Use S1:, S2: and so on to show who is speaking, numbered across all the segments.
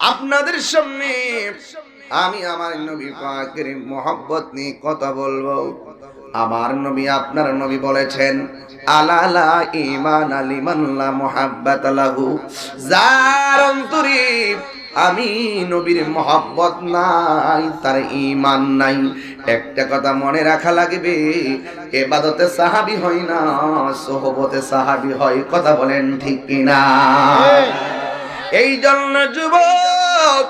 S1: আপনাদের সামনে আমি আমার নবী পাকের মহব্বত নিয়ে কথা বলবো। আমার নবী আপনার নবী বলেছেন, আলালা ঈমান লিমান লা মুহাব্বাত লাহু, যার অন্তরে আমি নবীর মহব্বত নাই তার ঈমান নাই। একটা কথা মনে রাখা লাগবে, ইবাদতে সাহাবী হয় না, সোহবতে সাহাবী হয়। কথা বলেন ঠিক কিনা? এই জন্য যুবক,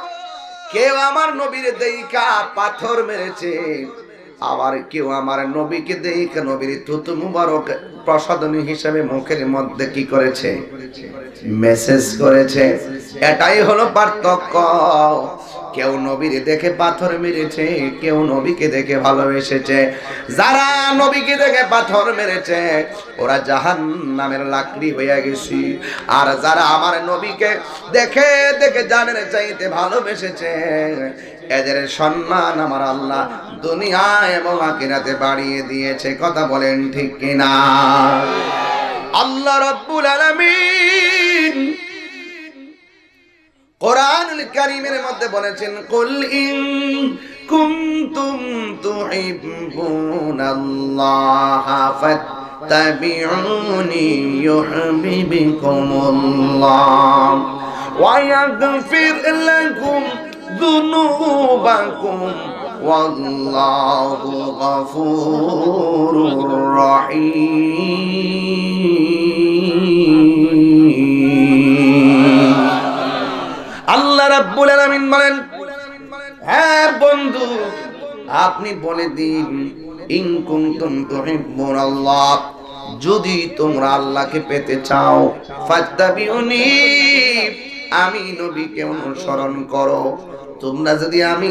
S1: কেউ আমার নবীর দেইখা পাথর মেরেছে, আবার কেউ আমার নবীকে দেখে নবীর থুতু মুবারক প্রসাদনী হিসেবে মুখের মধ্যে কি করেছে? মেসেজ করেছে। এটাই হলো পার্থক্য। কেউ নবীর দেখে পাথর মেরেছে, কেউ নবীকে দেখে ভালোবেসেছে। যারা নবীকে দেখে পাথর মেরেছে ওরা জাহান্নামের লাকড়ি হয়ে গেছে। আর যারা আমার নবীকে দেখে দেখে জানের চাইতে ভালোবেসেছে, এদের সম্মান আমার আল্লাহ দুনিয়া এবং আখিরাতে বাড়িয়ে দিয়েছে। কথা বলেন ঠিক কিনা? আল্লাহ রাব্বুল আলামিন কোরআনুল কারীমের মধ্যে বলেছেন, কুল ইন কুনতুম তুহিব্বুনাল্লাহা ফাত্তাবিউনি ইউহিব্বুকুমুল্লাহ ওয়া ইয়াগফির লাকুম যুনুবাকুম ওয়াল্লাহু গফুরুর রহিম। আল্লাহ রাব্বুল আলামিন বলেন, হ্যাঁ বন্ধু, আপনি বলে দিন, ইন কুনতুম তুহিব্বুনাল্লাহ, যদি তোমরা আল্লাহকে পেতে চাও, ফাত্তাবিউনি, আমি নবীকে অনুসরণ করো। তোমরা যদি আমি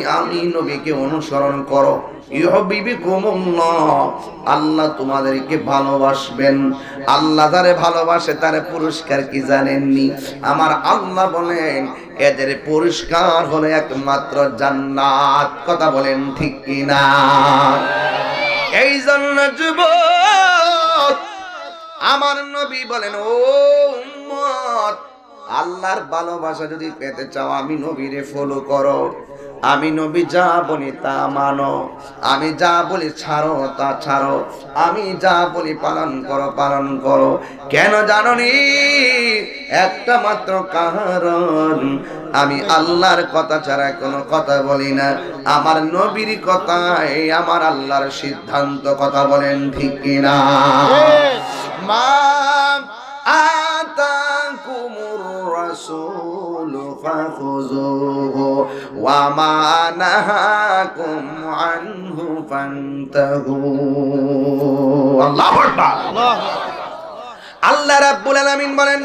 S1: নবীকে অনুসরণ করো, ইউহিব্বুকুমুল্লাহ, আল্লাহ তোমাদেরকে ভালোবাসবেন। আল্লাহ যারে ভালোবাসে তার পুরস্কার কি জানেননি? আমার আল্লাহ বলেন, এদের পুরস্কার হলো একমাত্র জান্নাত। কথা বলেন ঠিক কিনা? এই জন্য যুবক, আমার নবী বলেন, ও উম্মত, আল্লাহর ভালোবাসা যদি পেতে চাও, আমি নবীরে ফলো করো। আমি নবী যা বলি তা মানো, আমি যা বলি ছাড়ো তা ছাড়ো, আমি যা বলি পালন করো পালন করো। কেন জানোনি? একটা মাত্র কারণ, আমি আল্লাহর কথা ছাড়া কোনো কথা বলি না। আমার নবীর কথাই আমার আল্লাহর সিদ্ধান্ত। কথা বলেন ঠিক কিনা? মা আতাকুমুর রাসূলু ফাখুযুহু ওয়া মা নাহাকুম আনহু ফান্তাহু। আল্লাহু আকবার। আল্লাহ রাব্বুল আলামিন বলেন,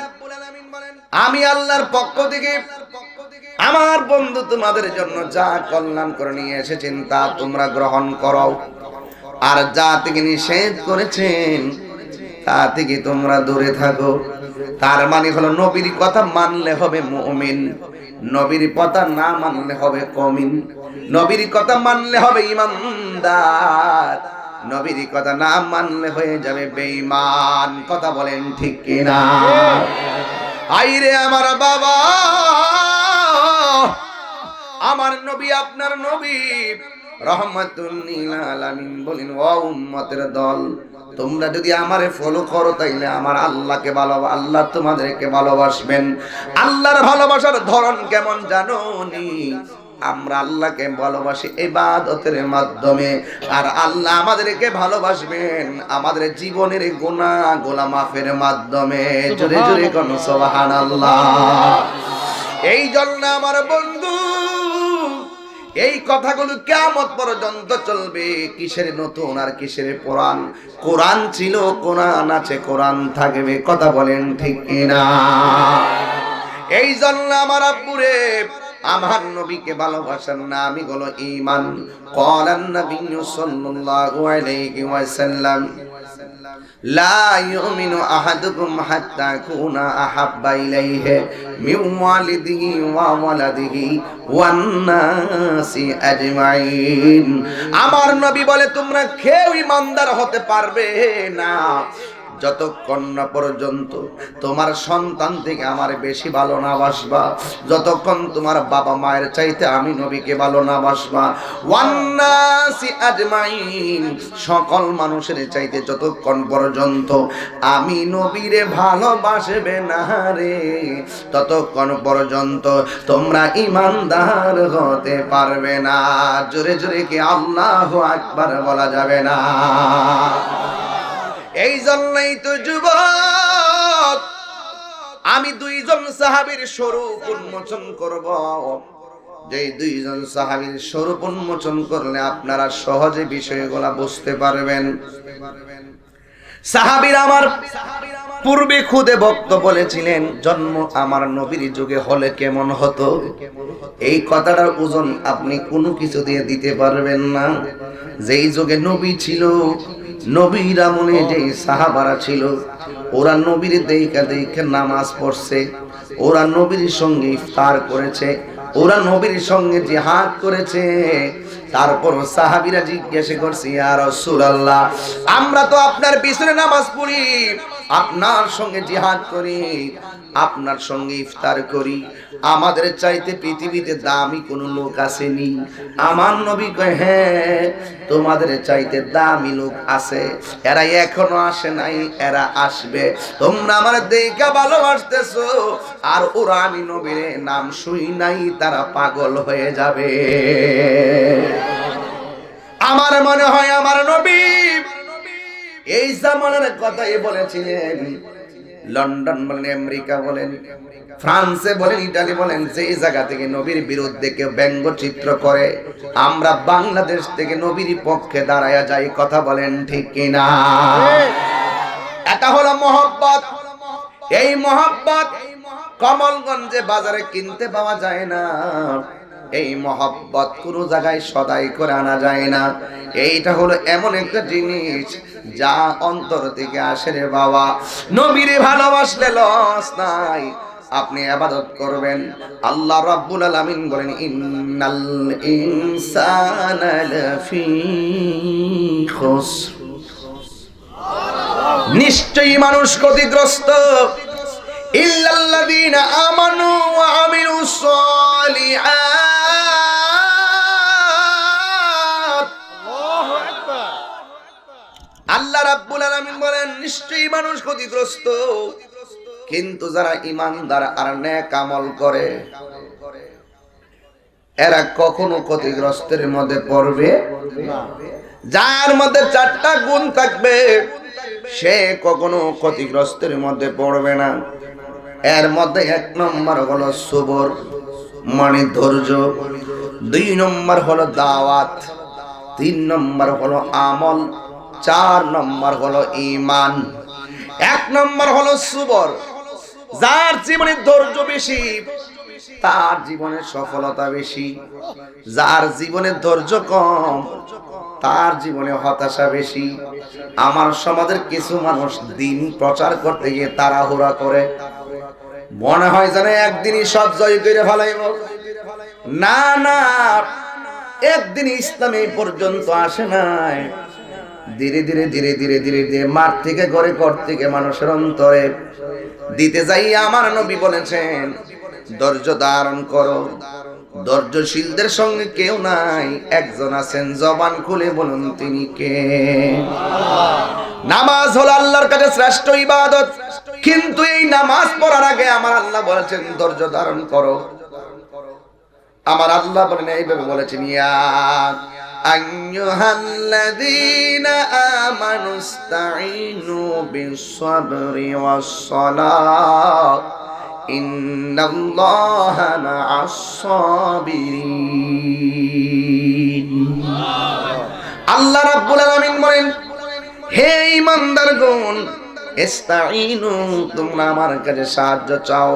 S1: আমি আল্লাহর পক্ষ থেকে আমার বন্ধু তোমাদের জন্য যা কল্যাণ করে নিয়ে এসেছেন তা তোমরা গ্রহণ করো, আর যা থেকে নিষেধ করেছেন তা থেকে তোমরা দূরে থাকো। তার মানে হলো, নবীর কথা মানলে হবে মুমিন, নবীর কথা না মানলে হবে কমিন, নবীর কথা মানলে হবে ঈমানদার, নবীর কথা না মানলে হয়ে যাবে বেঈমান। কথা বলেন ঠিক কিনা? আইরে আমার বাবা, আমার নবী আপনার নবী রহমাতুল লিল আলামিন বলেন, ও উম্মতের দল, তোমরা যদি আমারে ফলো করো তাইলে আমার আল্লাহকে আল্লাহ তোমাদেরকে ভালোবাসবেন। আল্লাহর ভালোবাসার ধরন কেমন জানোনি? আমরা আল্লাহকে ভালোবাসি ইবাদতের মাধ্যমে, আর আল্লাহ আমাদেরকে ভালোবাসবেন আমাদের জীবনের গুনাহগুলো মাফের মাধ্যমে। জোরে জোরে কোন সুবহানাল্লাহ। এই জন্য আমার বন্ধু, এই কথাগুলো কিয়ামত পর্যন্ত চলবে। কিসের নতুন আর কিসের পুরান? কোরআন ছিল, কোরআন আছে, কোরআন থাকবে। কথা বলেন ঠিক কিনা? এই জন্য আমার আব্বুরে, আমার নবীকে ভালোবাসার নামই হলো ঈমান। ক্বালান নবিয়্যু সাল্লাল্লাহু আলাইহি ওয়াসাল্লাম, লা ইউমিনু আহাদুকুম হাত্তা কুনা আহাব্বা ইলাইহি মিন ওয়ালিদিহি ওয়া ওয়ালাদিহি ওয়ান নাসি আজমাইন। আমার নবী বলে, তোমরা কেউ ঈমানদার হতে পারবে না যতক্ষণ না পর্যন্ত তোমার সন্তান থেকে আমার বেশি ভালো না বাসবা, যতক্ষণ তোমার বাবা মায়ের চাইতে আমি নবীকে ভালো না বাসবা, ওয়ান্নাসি আজমাইন, সকল মানুষের চাইতে যতক্ষণ পর্যন্ত আমি নবীরে ভালোবাসবে না রে, ততক্ষণ পর্যন্ত তোমরা ঈমানদার হতে পারবে না। জোরে জোরে কি আল্লাহু আকবার বলা যাবে না? এই জন্যই তো যুবক আমি দুইজন সাহাবীর স্বরূপ উন্মোচন করব, যেই দুইজন সাহাবীর স্বরূপ উন্মোচন করলে আপনারা সহজে বিষয়গুলো বুঝতে পারবেন। সাহাবীরা আমার পূর্বে খুদে বক্ত বলেছিলেন জন্ম আমার নবীর যুগে হলে কেমন হতো, এই কথাটার ওজন আপনি কোনো কিছু দিয়ে দিতে পারবেন না। যেই যুগে নবী ছিল, নবীর আমলে যেই সাহাবারা ছিল, ওরা নবীর দেখা দেখে নামাজ পড়ছে, ওরা নবীর সঙ্গে ইফতার করেছে, ওরা নবীর সঙ্গে জিহাদ করেছে। তারপর সাহাবীরা জিজ্ঞাসা করছে, ইয়া রাসূলুল্লাহ, আমরা তো আপনার পিছনে নামাজ পড়ি, আপনার সঙ্গে জিহাদ করি, আপনার সঙ্গে ইফতার করি, আমাদের চাইতে পৃথিবীতে দামি কোনো লোক আসেনি? আমার নবী কয়, হ্যাঁ তোমাদের চাইতে দামি লোক আছে, এরা এখনো আসে নাই, এরা আসবে। তোমরা আমার দেখা ভালোবাসতেছো, আর ওরা আমি নবীর নাম শুই নাই, তারা পাগল হয়ে যাবে। আমার মনে হয় আমার নবী এই জামানার কথাই বলেছিলেন। লন্ডন বলেন, আমেরিকা বলেন, ফ্রান্সে বলেন, ইটালি বলেন, যেই জায়গা থেকে নবীর বিরুদ্ধে কেউ ব্যঙ্গচিত্র করে, আমরা বাংলাদেশ থেকে নবীর পক্ষে দাঁড়ায়া যাই। কথা বলেন ঠিক কিনা? এটা হলো মহব্বত। এই মহব্বত কমলগঞ্জে বাজারে কিনতে পাওয়া যায় না। এই মহব্বত কোনো জায়গায় সদাই করে আনা যায় না। এইটা হলো এমন একটা জিনিস যা অন্তর থেকে আসে রে বাবা। নবীরে ভালোবাসলে লস নাই, আপনি ইবাদত করবেন। আল্লাহ রাব্বুল আলামিন বলেন, ইন্নাল ইনসানা লাফি খুসর, নিশ্চয়ই মানুষ ক্ষতিগ্রস্ত, ইল্লাল্লাযীনা আমানু ওয়া আমিলুস সালিহাত। আল্লাহ রাব্বুল আলামিন বলেন, নিশ্চয়ই মানুষ ক্ষতিগ্রস্ত, কিন্তু যারা ঈমানদার আর নেক আমল করে এরা কখনো ক্ষতিগ্রস্তের মধ্যে পড়বে না। যার মধ্যে চারটা গুণ থাকবে সে কখনো ক্ষতিগ্রস্তের মধ্যে পড়বে না। এর মধ্যে এক নম্বর হলো সবর, মানে ধৈর্য, দুই নম্বর হলো দাওয়াত, তিন নম্বর হলো আমল, চার নম্বর হলো ঈমান। এক নম্বর হলো সবর। যার জীবনে ধৈর্য বেশি তার জীবনে সফলতা বেশি, যার জীবনে ধৈর্য কম তার জীবনে হতাশা বেশি। আমার সমাজের কিছু মানুষ দিন প্রচার করতে গিয়ে তাড়াহুড়া করে, মনে হয় যেন একদিনই সব জয় করে ফেলাইব। না না, একদিন ইসলাম এই পর্যন্ত আসে নাই। ধীরে ধীরে ধীরে ধীরে ধীরে ধীরে মাঠ থেকে ঘরে, ঘর থেকে মানুষের অন্তরে দিতে যাই। আমার নবী বলেছেন, ধৈর্য ধারণ করো। ধৈর্যশীলদের সঙ্গে কেউ নাই, একজন আছেন, জবান খুলে বলুন তিনি কে? নামাজ হলো আল্লাহর কাছে শ্রেষ্ঠ ইবাদত, কিন্তু এই নামাজ পড়ার আগে আমার আল্লাহ বলেছেন ধৈর্য ধারণ করো। আমার আল্লাহ বলেন, এইভাবে বলেছেন, ইয়া আইয়ুহাল্লাযীনা আমানুস্তাঈনু বিস-সাবরি ওয়াস-সালাত ইন্নাল্লাহা মা'আস-সাবিরিন। আল্লাহ রাব্বুল আলামিন বলেন, হে ঈমানদারগণ, ইস্তাঈনু, তোমরা আমার কাছে সাহায্য চাও,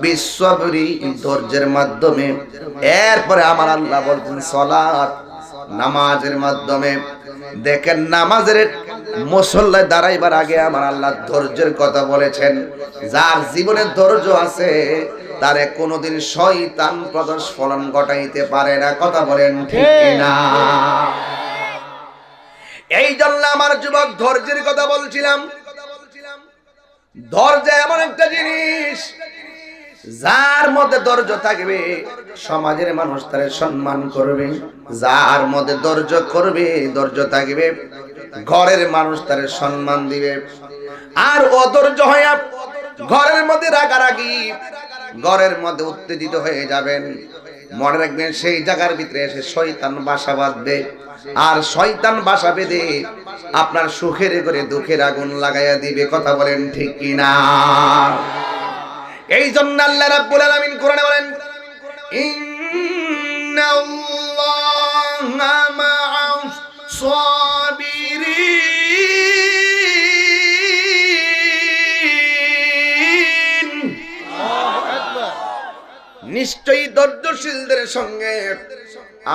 S1: বিস-সাবরি, ধৈর্যের মাধ্যমে। এরপরে আমার আল্লাহ বলছেন সালাত, নামাজের মাধ্যমে। দেখেন, নামাজের মুসল্লায় দাঁড়াইবার আগে আমার আল্লাহ ধৈর্যের কথা বলেছেন। যার জীবনে ধৈর্য আছে তারে কোনোদিন শয়তান প্রদর্শন ঘটাইতে পারে না। কথা বলেন ঠিক কিনা? এই জন্য আমার যুবক ধৈর্যের কথা বলছিলাম। ধৈর্য এমন একটা জিনিস, যার মধ্যে ধৈর্য থাকবে সমাজের মানুষ তারে সম্মান করবে, যার মধ্যে ধৈর্য থাকবে ঘরের মানুষ তারে সম্মান দিবে। আর অধৈর্য হয়ে ঘরের মধ্যে রাগারাগি, ঘরের মধ্যে উত্তেজিত হয়ে যাবেন, মনে রাখবেন সেই জায়গার ভিতরে এসে শয়তান বাসা বাঁধবে। আর শয়তান বাসা বেঁধে আপনার সুখের করে দুঃখের আগুন লাগাইয়া দিবে। কথা বলেন ঠিক কিনা? এই জন্য আল্লাহ রাব্বুল আলামিন কোরআনে বলেন, ইন্নাল্লাহা মা'আস সাবিরিন, নিশ্চয়ই ধৈর্যশীলদের সঙ্গে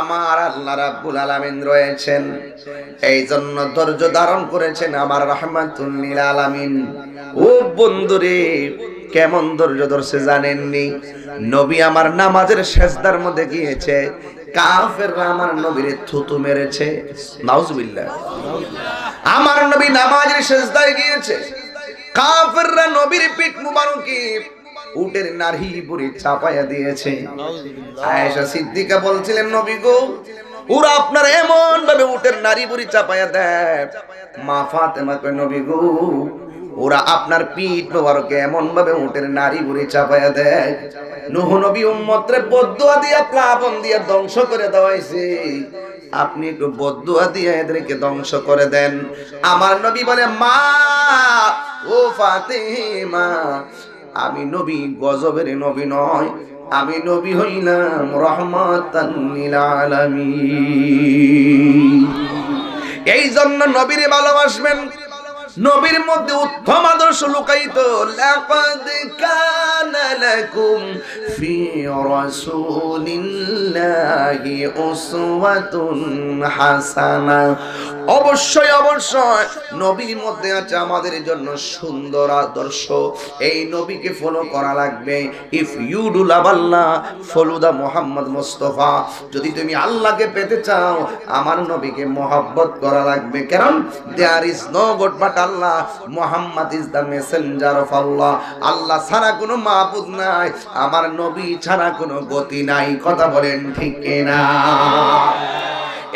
S1: আমার আল্লাহ রাব্বুল আলামিন রয়েছেন। এই জন্য ধৈর্য ধারণ করেছেন আমার রাহমাতুল লিল আলামিন। ও বন্ধুরে, কেমন ধৈর্য ধরছে জানেননি? নবী আমার নামাজের সেজদার মধ্যে গিয়েছে, কাফেররা আমার নবীরে থুতু মেরেছে। নাউজুবিল্লাহ। আমার নবী নামাজের সেজদায় গিয়েছে, কাফেররা নবীর পিঠ মুবারকে উটের নারী বুড়ি চাপাইয়া দিয়েছে। আয়েশা সিদ্দিকা বলছিলেন, নবী গো, ওরা আপনার এমন ভাবে উটের নারী বুড়ি চাপাইয়া দেয়। মা ফাতেমা কয়, নবী গো, ওরা আপনার পিঠ মোবারকে এমন ভাবে উটের নারী বুড়ি চাপাইয়া দেয়, নূহ নবী উম্মতরে বদদুয়া দিয়া প্লাবন দিয়া ধ্বংস করে দেওয়াইছে, আপনি একটু বদদুয়া দিয়ে এদেরকে ধ্বংস করে দেন। আমার নবী বলে, মা ও ফাতেমা, আমি নবী গজবের নবী নয়, আমি নবী হইলাম রহমাতান লিল আলামিন। এই জন্য নবীরে ভালোবাসবেন। নবীর মধ্যে উত্তম আদর্শ লুকায়িত। লাকাদ কানা লাকুম ফি রাসূলিল্লাহি উসওয়াতুন হাসানা। অবশ্যই অবশ্যই নবীর মধ্যে আছে আমাদের জন্য সুন্দর আদর্শ। এই নবীকে ফলো করা লাগবে। If you do love Allah follow the Muhammad Mustafa. যদি তুমি আল্লাহকে পেতে চাও, আমার নবীকে মহব্বত করা লাগবে। কারণ there is no god but Allah, Muhammad is the messenger of Allah. Allah ছাড়া কোনো মাবুদ নাই, আমার নবী ছাড়া কোনো গতি নাই। কথা বলেন ঠিক কিনা?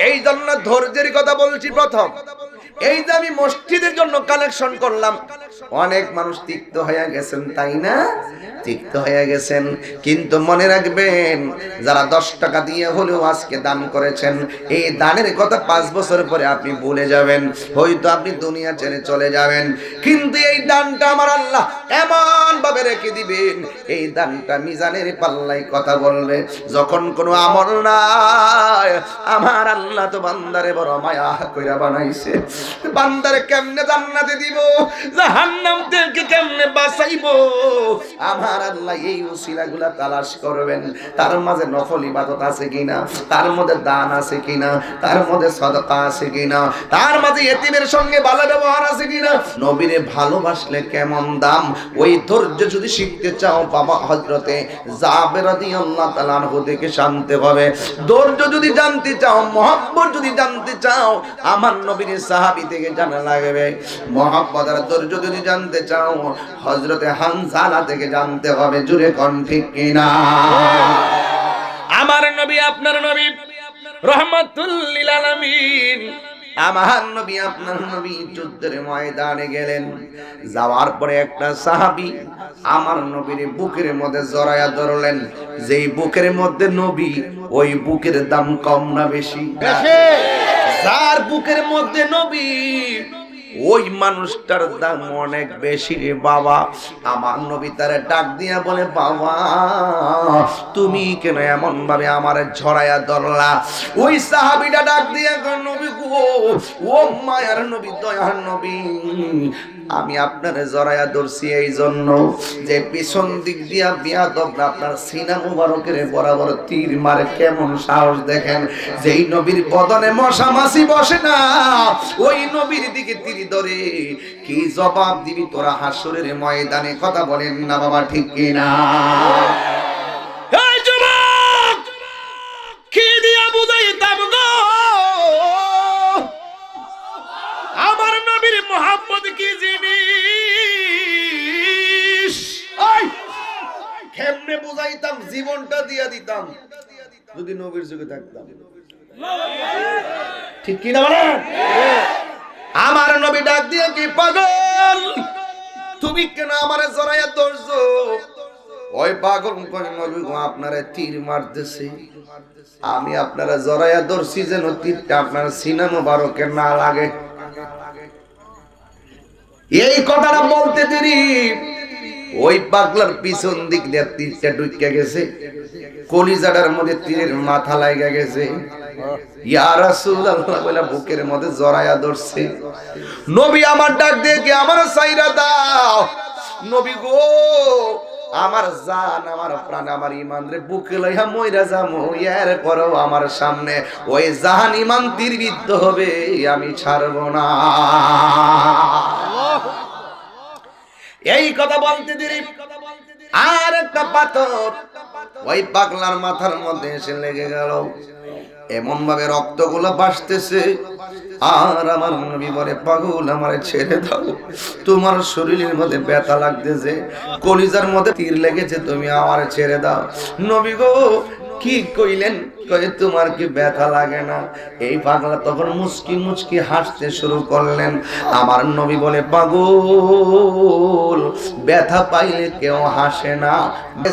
S1: এই জন্য ধৈর্যের কথা বলছি প্রথম। এই যে আমি মসজিদের জন্য কালেকশন করলাম, অনেক মানুষ তিক্ত হয়ে গেছেন, তাই না? তিক্ত হয়ে গেছেন, কিন্তু মনে রাখবেন, যারা 10 টাকা দিয়ে হলেও আজকে দান করেছেন, এই দানের কথা 5 বছর পরে আপনি ভুলে যাবেন, হয়তো আপনি দুনিয়া ছেড়ে চলে যাবেন, কিন্তু এই দানটা আমার আল্লাহ এমন ভাবে রেখে দিবেন, এই দানটা মিজানের পাল্লায় কথা বলবে। যখন কোনো আমল নাই, আমার আল্লাহ তো বান্দারে বড় মায়া কইরা বানাইছে, বান্দারে কেমনে জান্নাতে দিব, জাহান্নাম থেকে কেমনে বাঁচাইবো, আমার আল্লাহ এই উসিলাগুলা তালাশ করবেন। তার মাঝে নফল ইবাদত আছে কিনা, তার মধ্যে দান আছে কিনা, তার মধ্যে সাদাকা আছে কিনা, তার মাঝে ইতিমের সঙ্গে ভালো ব্যবহার আছে কিনা, নবীরে ভালোবাসলে কেমন দাম। ওই ধৈর্য যদি শিখতে চাও, বাবা হযরতে জাবের রাদিয়াল্লাহু তাআলা আনহু থেকে জানতে হবে। ধৈর্য যদি জানতে চাও, মহব্বত যদি জানতে চাও, আমার নবীর সাহাবী থেকে জানা লাগবে। মহব্বত আর ধৈর্য যদি জানতে চাও, হযরতে হানজালা থেকে জানতে হবে। জুরে কোন ঠিক কিনা? আমার নবী আপনার নবী রহমাতুল লিল আলামিন, আমার নবী আপনার নবী যুদ্ধের ময়দানে গেলেন। যাওয়ার পরে একটা সাহাবী আমার নবীর বুকের মধ্যে জড়ায়া ধরলেন। যেই বুকের মধ্যে নবী, ওই বুকের দাম কম না বেশি? যার বুকের মধ্যে নবী, ওই মানুষটার দাম অনেক বেশি রে বাবা। আমার নবী তারে ডাক দিয়া বলে, বাবা তুমি কেন এমন ভাবে আমার ঝরায়া ধরলা? ওই সাহাবীটা ডাক দিয়া কয়, নবী গো, ও মায়ার নবী, দয়ার নবী, আমি আপনার জড়ায়া ধরছি এই জন্য যে পিছন দিক দিয়া বিয়াদব আপনার সিনা মুবারকের বরাবর তীর মারে। কেমন সাহস দেখেন! যেই নবীর বদনে মশা মাছি বসে না, ওই নবীর দিকে তীর ধরে কি জবাব দিবি তোরা হাসরের ময়দানে? কথা বলেন না বাবা, ঠিক কিনা? এই যুবক, কি দিয়া বুঝাইতাম গো আমার নবীর মুহাব্বত কি জিনিস? যদি নবীর যুগে থাকতাম। ঠিক কি না বলেন? আমার নবী ডাক দিয়ে কি পাগল তুমি কেন আমারে জড়াইয়া ধরছো? ওই পাগল কই নবী গো আপনারে তীর মারতেছে, আমি আপনারা জড়াইয়া ধরছি যেন তীরটা আপনার সিনা মোবারকে না লাগে। এই কথাটা বলতে দেরি ওই পাগলার পিছন দিক দিয়ে তীরটা ঢুকে গেছে, কলিজাটার মধ্যে তীরের মাথা লাগা গেছে। ইয়া রাসূলুল্লাহ বলে বুকের মধ্যে জড়াইয়া ধরছে। নবী আমার ডাক দিয়ে কি আমার সাইরা দাও। নবী গো আমার জান আমার প্রাণ আমার ঈমান রে বুকে লইয়া মইরা যামু, এর পরেও আমার সামনে ওই জাহান ঈমান তীরবিদ্ধ হবে, আমি ছাড়ব না। এই কথা বলতে দেরি আর একটা পাথর ওই পাগলার মাথার মধ্যে এসে লেগে গেল। এমন ভাবে রক্তগুলো ভাসতেছে। আর আমার নবী বলে পাগল আমারে ছেড়ে দাও, তোমার শরীরের মধ্যে ব্যথা লাগতেছে, কলিজার মধ্যে তীর লেগেছে, তুমি আমারে ছেড়ে দাও। নবী গো কি কইলেন? কয়ে তোমার কি ব্যথা লাগে না? এই পাগলা তখন মুচকি মুচকি হাসতে শুরু করলেন। আমার নবী বলে পাগল ব্যথা পাইলে কেউ হাসে না,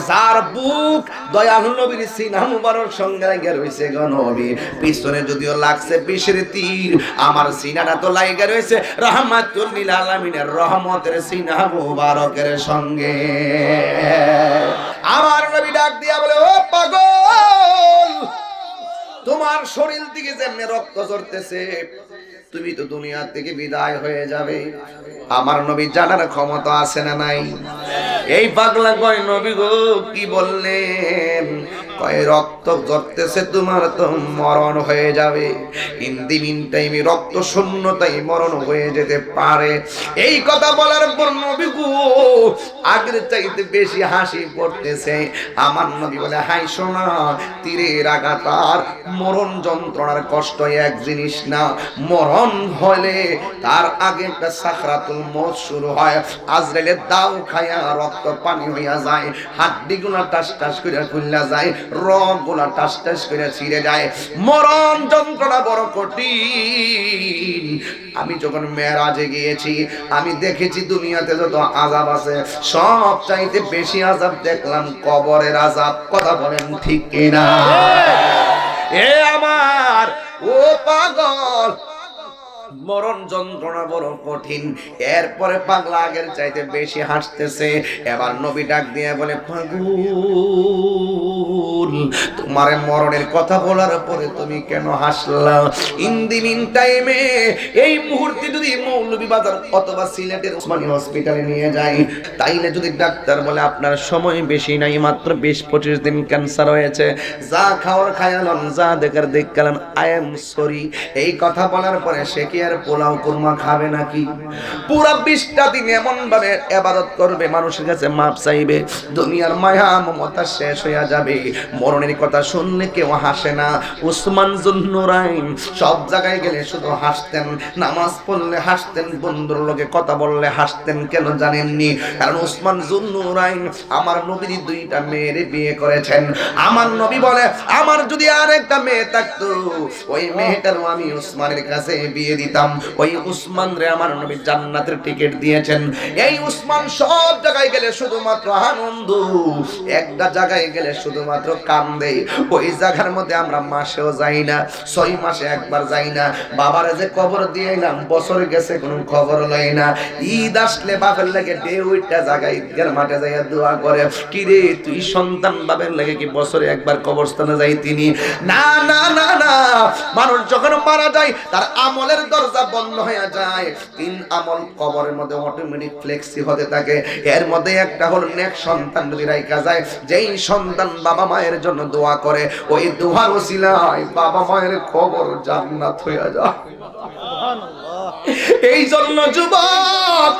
S1: যার বুক দয়াল নবীর সিনা মুবারক সঙ্গে লাগা রইছে গো নবী, পিছনে যদিও লাগছে বিষের তীর, আমার সিনাটা তো লাগা রইছে রাহমাতুল লিল আলামিনের রহমতের সিনা মুবারকের সঙ্গে। আমার নবী ডাক দিয়া বলে ও পাগল তোমার শরীর থেকে যেমনি রক্ত ঝরতেছে, তুমি তো দুনিয়া থেকে বিদায় হয়ে যাবে। আমার নবী জানার ক্ষমতা আছে না নাই? এই পাগলা কয় নবী গো কি বললেন? কয় রক্ত ঝরতেছে, তোমার তো মরণ হয়ে যাবে। ইন দি মিন টাইমে রক্ত শূন্যতায় মরণ হয়ে যেতে পারে। এই কথা বলার পর নবী গো আগের চাইতে বেশি হাসি পড়তেছে। আমার নবী বলে হাই শোনা, তীরের আঘাত আর মরণ যন্ত্রণার কষ্ট এক জিনিস না। মরণ হলে তার আগে একটা সাকরাতুল মউত শুরু হয়। আজরাইলের দাও খায়া রক্ত পানি হইয়া যায়, হাড্ডিগুলা টাস টাস করে খুললা যায়, রগগুলা টাস টাস করে ছিঁড়ে যায়। মরণ যন্ত্রণা বড় কঠিন। আমি যখন মেরাজে গিয়েছি আমি দেখেছি দুনিয়াতে যত আযাব আছে সব চাইতে বেশি আযাব দেখলাম কবরের আযাব। কথা বলেন ঠিক কিনা? এ আমার ও পাগল মরণ যন্ত্রণা বড় কঠিন। এরপরে পাগলা আগের চাইতে বেশি হাসতেছে। এবার নবী ডাক দিয়ে বলে পাগল তোমার মরণের কথা বলার পরে তুমি কেন হাসলা? ইন দি মিন টাইমে এই মুহূর্তে যদি মৌলভীবাজার অথবা সিলেটের ওসমানী হসপিটালে নিয়ে যাই, তাইলে যদি ডাক্তার বলে আপনার সময় বেশি নাই, মাত্র 20-25 দিন ক্যান্সার হয়েছে, যা খাওয়ার খায়ালন, যা দেখার দেখালেন, আই এম সরি। এই কথা বলার পরে সে কি আর পোলাও কুরমা খাবে নাকি? পুরা 20টা দিন এমন ভাবে ইবাদত করবে, মানুষের কাছে মাপ চাইবে, দুনিয়ার মায়া মমতা শেষ হয়ে যাবে। মরণের কথা শুনলে কেউ হাসে না। উসমান যুন্নুরাইন সব জায়গায় গেলে শুধু হাসতেন, নামাজ পড়লে হাসতেন, বন্ধুর লোকে কথা বললে হাসতেন। কেন জানেননি? কারণ উসমান যুন্নুরাইন আমার নবীর 2টা মেয়ের বিয়ে করেছেন। আমার নবী বলে আমার যদি আরেকটা মেয়ে থাকতো ওই মেয়েটারও আমি উসমানের কাছে বিয়ে দিতাম। ওই উসমান রে আমার নবী জান্নাতের টিকিট দিয়েছেন। এই উসমান সব জায়গায় গেলে শুধুমাত্র আনন্দ, একটা জায়গায় গেলে শুধুমাত্র কান্দে। ওই জায়গার মধ্যে আমরা মাসেও যাই না, 6 মাসে একবার যাই না। বাবারে যে কবর দিয়ে এলাম বছর গেছে কোনো খবর লই না। ঈদ আসলে বাপের লাগে ডেউইটা জায়গায় ঈদের মাঠে যাইয়া দোয়া করে, কি রে তুই সন্তান বাপের লাগে কি বছরে একবার কবরস্থানে যাই তিনি? না না না না, মানুষ যখন মারা যায় তার আমলের দরজা বন্ধ হয়ে যায়। 3 আমল কবরের মধ্যে অটোমেটিক ফ্লেক্সি হতে থাকে। এর মধ্যে একটা হলো নেক সন্তান যদি রাইখা যায়, যেই সন্তান বাবা মায়ের জন্য দোয়া করে, ওই দোয়ার ওসিলায় বাবা মায়ের কবর জান্নাত হয়ে যায়। এই জন্য যুবক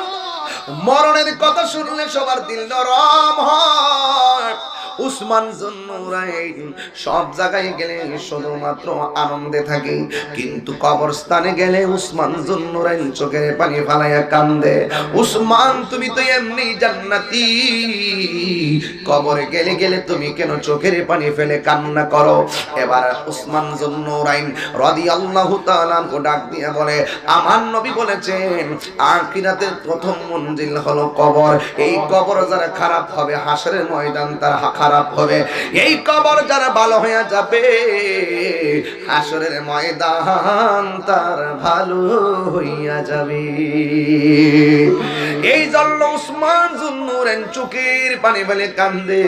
S1: মরণের কথা শুনলে সবার দিল নরম হয়। উসমান যুন্নুরাইন সব জায়গায় গেলে শুধুমাত্র আনন্দে থাকে, কিন্তু কবরস্থানে গেলে উসমান যুন্নুরাইন চোখের পানি ফালাইয়া কান্দে। উসমান তুমি তো এমনি জান্নাতি, কবরে গেলে গেলে তুমি কেন চোখের পানি ফেলে কান্না করো? এবার উসমান যুন্নুরাইন রাদিয়াল্লাহু তাআলা ডাক দিয়ে বলে, আমার নবী বলেছেন আখিরাতের প্রথম মঞ্জিল হলো কবর। এই কবর যারা খারাপ হবে হাসরের ময়দান তার খারাপ হবে। এই কবর যারা ভালো হয়ে যাবে হাসরের ময়দান তার ভালো হইয়া যাবে। এই জন্য উসমান যুন্নুরাইন চোখের পানি ফেলে কান্দে।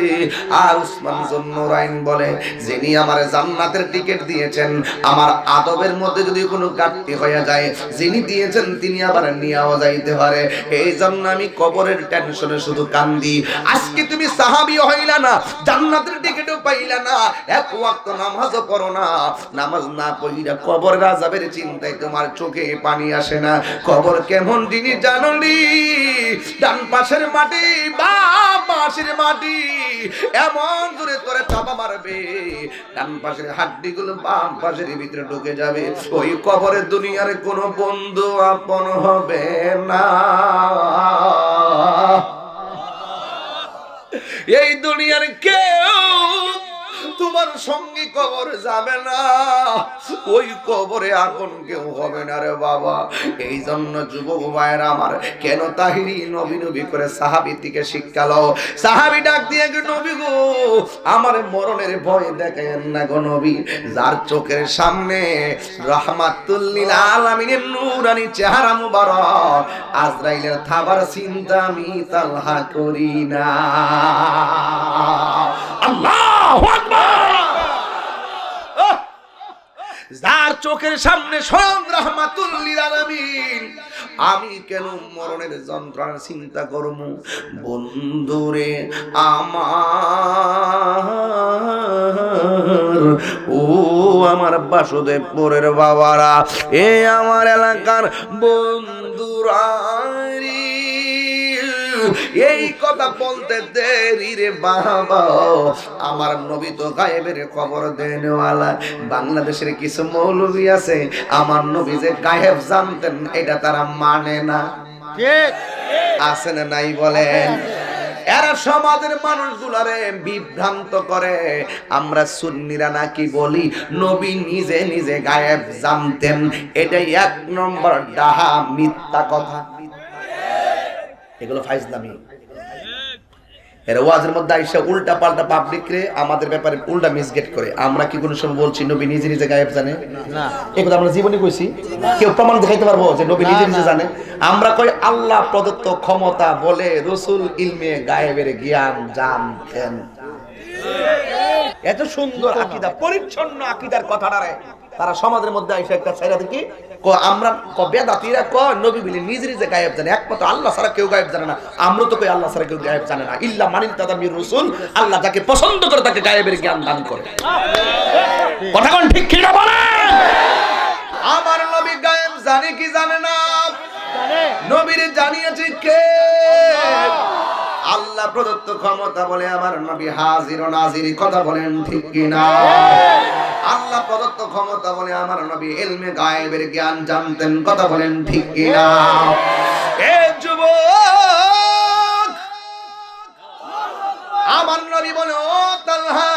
S1: আর উসমান যুন্নুরাইন বলে, যিনি আমার জান্নাতের টিকিট দিয়েছেন, আমার আদবের মধ্যে যদি কোনো ঘাটতি হয়ে যায়, যিনি দিয়েছেন তিনি আবার নিয়েও যাইতে পারে। এই জন্য আমি কবরের টেনশনে শুধু কান্দি। আজকে তুমি সাহাবী হইলা না, জান্নাতের টিকিটও পাইলা না, এক ওয়াক্ত নামাজও পড়ো না, নামাজ না পড়িলা কবরের আযাবের চিন্তায় তোমার চোখে পানি আসে না। কবর কেমন জিনিস জানোনি? ডান পাশের মাটি বাম পাশের মাটি এমন জোরে তোরে চাপা মারবে, ডান পাশের হাড্ডিগুলো বাম পাশের ভিতরে ঢুকে যাবে। ওই কবরে দুনিয়ার কোনো বন্ধু আপন হবে না। এই দুনিয়ার কেউ তোমার সঙ্গী কবর যাবে না, ওই কবরে আপন কেউ হবে না রে বাবা। এই জন্য যুবক ভাইয়েরা আমার, কেন তাহিরি নবী নবী করে সাহাবী থেকে শিক্ষা লও। সাহাবী ডাক দিয়ে, নবী গো আমার মরণের ভয় দেখায়েন না গো নবী, যার চোখের সামনে রাহমাতুল লিল আলামিনের নূরানি চেহারা মুবারক, আজরাইলের থাবার চিন্তা আমি তালহা করি না। আল্লাহু আকবার। যার চোখের সামনে স্বয়ং রাহমাতুল লিল আলামিন, আমি কেন মরণের যন্ত্রণা চিন্তা করব? বন্ধুরে আমার, ও আমার বাসুদেবপুরের বাবারা, এ আমার এলাকার বন্ধুরা, এই কথা বলতে দেরি রে বাবা। আমার নবী তো গায়েবের খবর দেনওয়ালা। বাংলাদেশের কিছু মৌলবী আছে, আমার নবী যে গায়েব জানতেন এটা তারা মানে না। আছে না নাই বলেন? এরা সমাজের মানুষগুলারে বিভ্রান্ত করে। আমরা সুন্নিরা নাকি বলি নবী নিজে নিজে গায়েব জানতেন, এটাই এক নম্বর ডাহা মিথ্যা কথা। এগুলো ফাইজলামি। এরা ওয়াজের মধ্যে আইসা উল্টা পাল্টা পাবলিক রে আমাদের ব্যাপারে উল্টা মিসগেট করে। আমরা কি কোনো সময় বলছি নবী নিজে নিজে গায়েব জানে? না, এই কথা আমরা জীবনে কইছি? কেউ প্রমাণ দেখাইতে পারবো যে নবী নিজে নিজে জানে? আমরা কই আল্লাহ প্রদত্ত ক্ষমতা বলে রাসূল ইলমে গায়েবের জ্ঞান জানতেন। এত সুন্দর আকীদা, পরিচ্ছন্ন আকীদার কথাটারে তারা সমাজের মধ্যে আইসা একটা ছাইরা দেখি আমরা বেদাতীরা কয় নবী বলে নিজে নিজে গায়েব জানে। একমাত্র আল্লাহ ছাড়া কেউ গায়েব জানে না। আমরা তো কই আল্লাহ ছাড়া কেউ গায়েব জানে না। ইল্লা মানিন তাদামির রাসূল, আল্লাহ যাকে পছন্দ করে তাকে গায়েবের জ্ঞান দান করে। কথা কোন ঠিক কি না বলেন? আমার নবী গায়েব জানে কি জানে না? জানে। নবীরে জানিয়েছে কে? আল্লাহ প্রদত্ত ক্ষমতা বলে আমার নবী হাজির ও নাজির। কথা বলেন ঠিক কি না? আল্লাহ প্রদত্ত ক্ষমতা বলে আমার নবী ইলমে গায়েবের জ্ঞান জানতেন। কথা বলেন ঠিক কি না? এ যুবক, আমার নবী বলে, ও তালহা,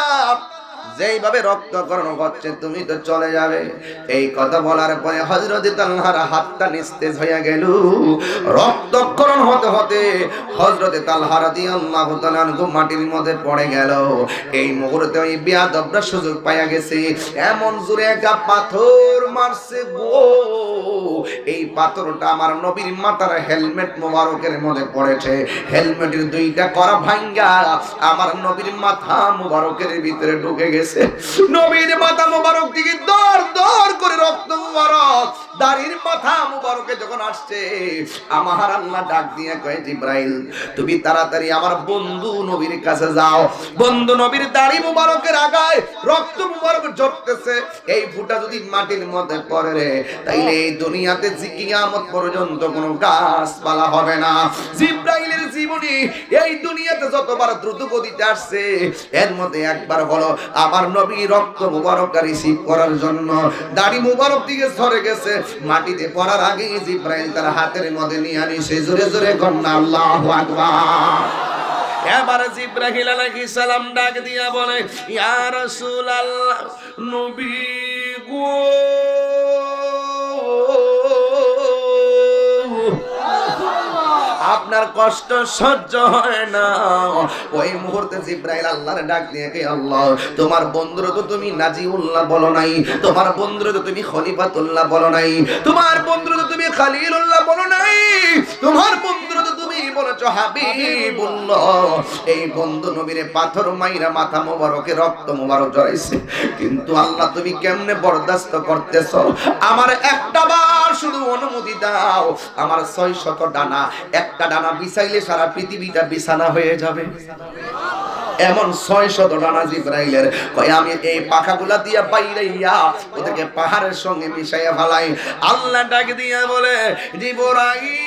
S1: যেইভাবে রক্তকরণ হচ্ছে তুমি তো চলে যাবে। এই কথা বলার পরে হযরত তালহার হাতটা নিস্তেজ হয়ে গেল। রক্তকরণ হতে হতে হযরত তালহা রাদিয়াল্লাহু তাআলা মাটির মধ্যে পড়ে গেল। এই মুহূর্তে ওই বেয়াদবরা সুযোগ পাইয়া গেছে, এমন জোরে একটা পাথর মারছে গো, এই পাথরটা আমার নবীর মাথার হেলমেট মোবারকের মধ্যে পড়েছে। হেলমেটের দুইটা কড়া ভাঙ্গা আমার নবীর মাথা মোবারকের ভিতরে ঢুকে গেছে। নবীর মাথা মোবারক দিকে দর দর করে রক্ত মোবারক দাড়ির মাথা মোবারকে যখন আসছে, আমার আল্লাহ ডাক দিয়ে কয়, জিব্রাইল তুমি তাড়াতাড়ি আমার বন্ধু নবীর কাছে যাও। বন্ধু নবীর দাড়ি মোবারকের আগায় রক্ত মোবারক ঝরতেছে, এই ফুটা যদি মাটির মধ্যে পড়ে রে, তাইলে এই দুনিয়াতে কিয়ামত পর্যন্ত কোনো গাছপালা হবে না। জিবরাইলের জীবনী এই দুনিয়াতে যতবার দ্রুত গতিতে আসছে, এর মধ্যে একবার হলো আমার নবী রক্ত মুবারক রিসিভ করার জন্য দাড়ি মুবারক দিকে সরে গেছে, মাটিতে পড়ার আগে জিবরাইল তার হাতের মধ্যে নিয়ে আনিছে। জোরে জোরে কন্যা আল্লাহু আকবার। এবার জিবরাইল আলাইহিস সালাম ডাক দিয়া বলে, ইয়া রাসূলুল্লাহ, নবী গো, আপনার কষ্ট সহ্য হয় না। ওই মুহূর্তে জিবরাইল আল্লাহর ডাক দিয়ে কে, আল্লাহ, তোমার বন্ধুরে তো তুমি নাজিউল্লাহ বলো নাই, তোমার বন্ধুরে তো তুমি খলিফাতুল্লাহ বলো নাই, তোমার বন্ধুরে তো তুমি খলিলুল্লাহ বলো নাই, তোমার বন্ধুরে তো তুমি বলেছো হাবিবুল্লাহ। এই বন্ধু নবীরে পাথর মাইরা মাথা মোবারকে রক্ত মোবারক জড়াইছে, কিন্তু আল্লাহ তুমি কেমনে বরদাস্ত করতেছো? আমার একটা বার শুধু অনুমতি দাও, আমার 600 ডানা, একটা ডানা বিছাইলে সারা পৃথিবীটা বিছানা হয়ে যাবে। এমন 600 ডানা জিবরাইলের। কয় আমি এই পাখাগুলা দিয়া বাইরাইয়া ওদেরকে পাহাড়ের সঙ্গে মিশাইয়া ফেলাই। আল্লাহ ডাক দিয়া বলে, জিবরাইল,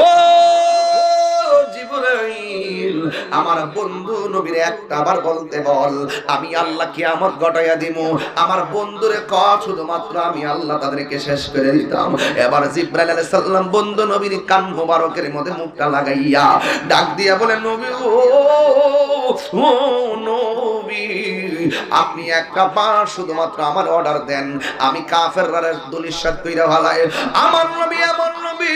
S1: ও জিবরাইল, আমার বন্ধু নবীর একটা বার বলতে বল, আমি আল্লাহ কিয়ামত ঘটাইয়া দিব। আমার বন্ধুরে কয় শুধুমাত্র আমি আল্লাহ তাদেরকে শেষ করে দিতাম। এবার জিবরাইল আলাইহিস সালাম বন্ধু নবীর কান মোবারকের মধ্যে মুখটা লাগাইয়া ডাক দিয়া বলে, নবী ও নবী, আপনি একটা বার শুধুমাত্র আমার অর্ডার দেন, আমি কাফেররা দুলিশাত কইরা ভালাই। আমার নবী, আমার নবী,